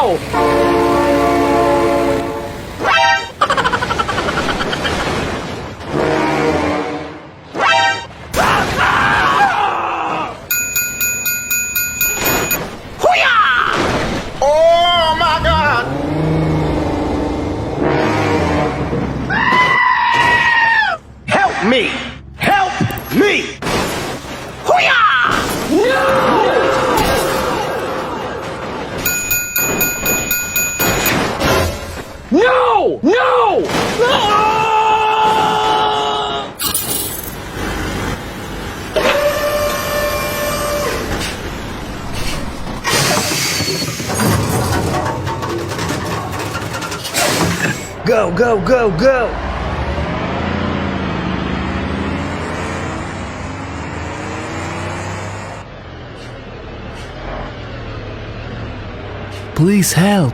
no! Oh my God! Help me! Help me! No! No! Go, go, go, go! Please help!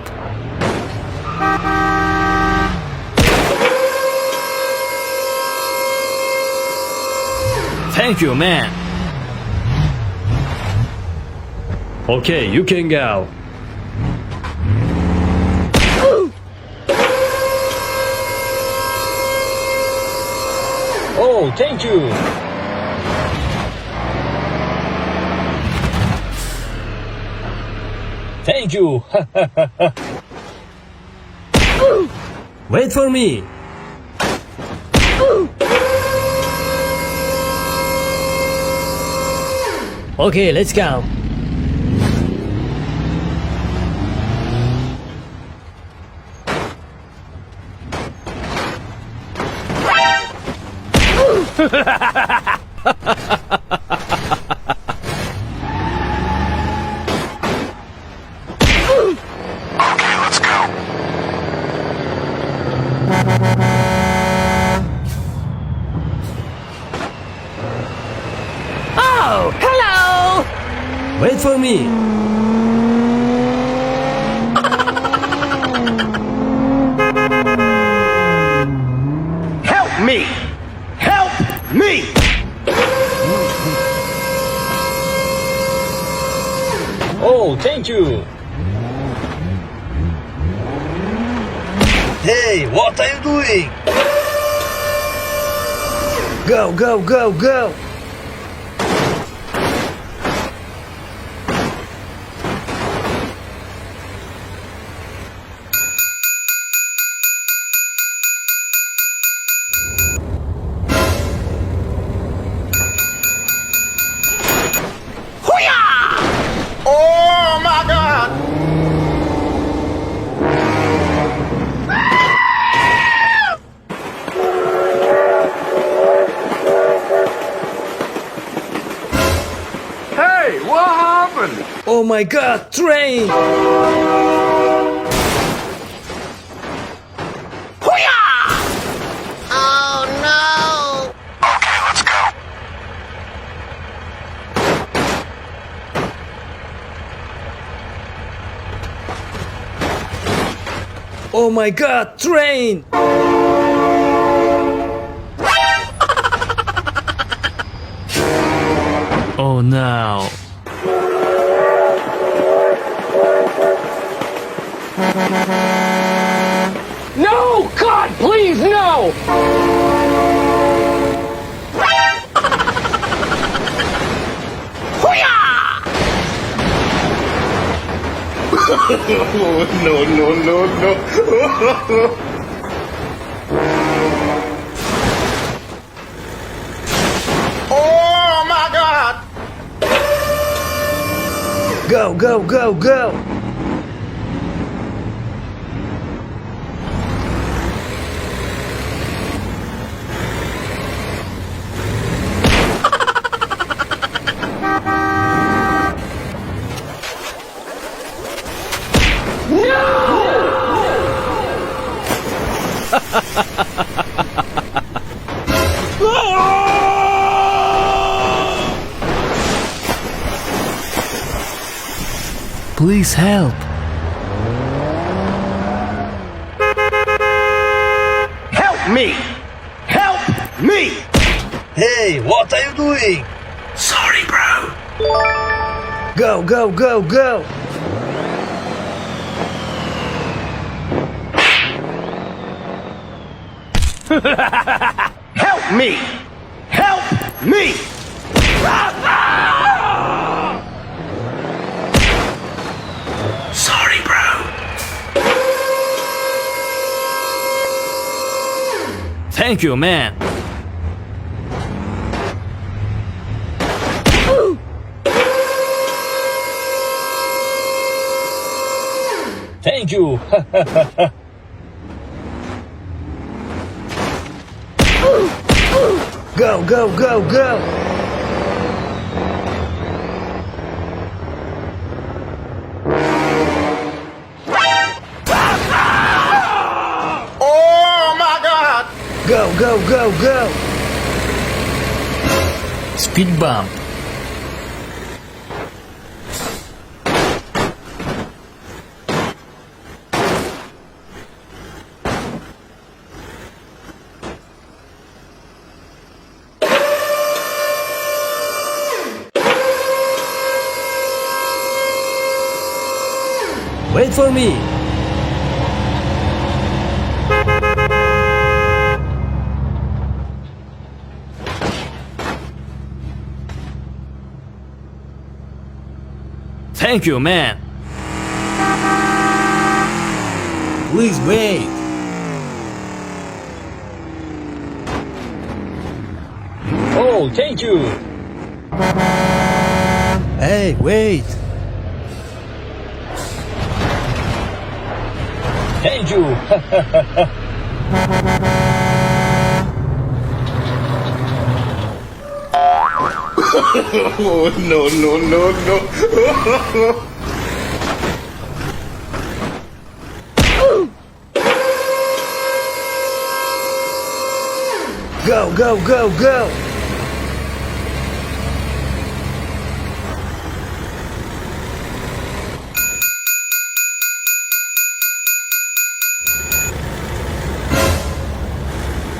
Thank you, man. Okay, you can go. Oh, thank you. Thank you. Wait for me. Okay, let's go. Oh, hello! Wait for me. Help me! Help me! Oh, thank you. Hey, what are you doing? Go, go, go, go! Oh my God! Hey, what happened? Oh my God, train! Oh no! Okay, let's go. Oh my God, train! Oh no. No! God, please, no! No, no, no, no. Oh my God! Go, go, go, go! Please help! Help me! Help me! Hey, what are you doing? Sorry, bro. Go, go, go, go! Help me! Help me! Sorry, bro. Thank you, man. Thank you. Go, go, go, go! Oh my God! Go, go, go, go! Speed bump. Wait for me! Thank you, man. Please wait! Oh, thank you. Hey, wait! Thank you. Oh no no no no! Go, go, go, go!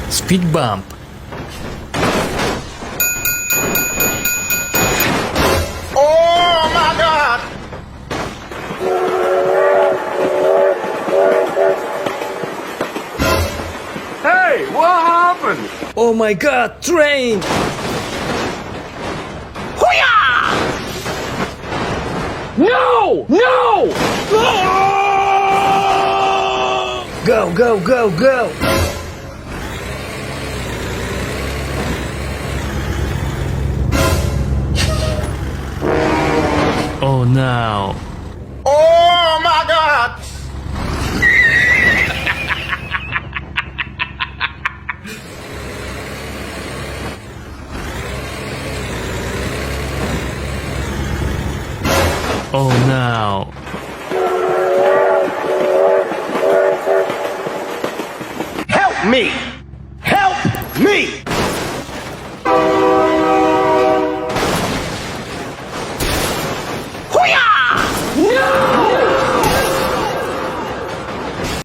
Speed bump. Oh my God! Hey, what happened? Oh my god, train! No! No! Go, go, go, go! Oh no. Oh my God! Oh no. Help me! Help me!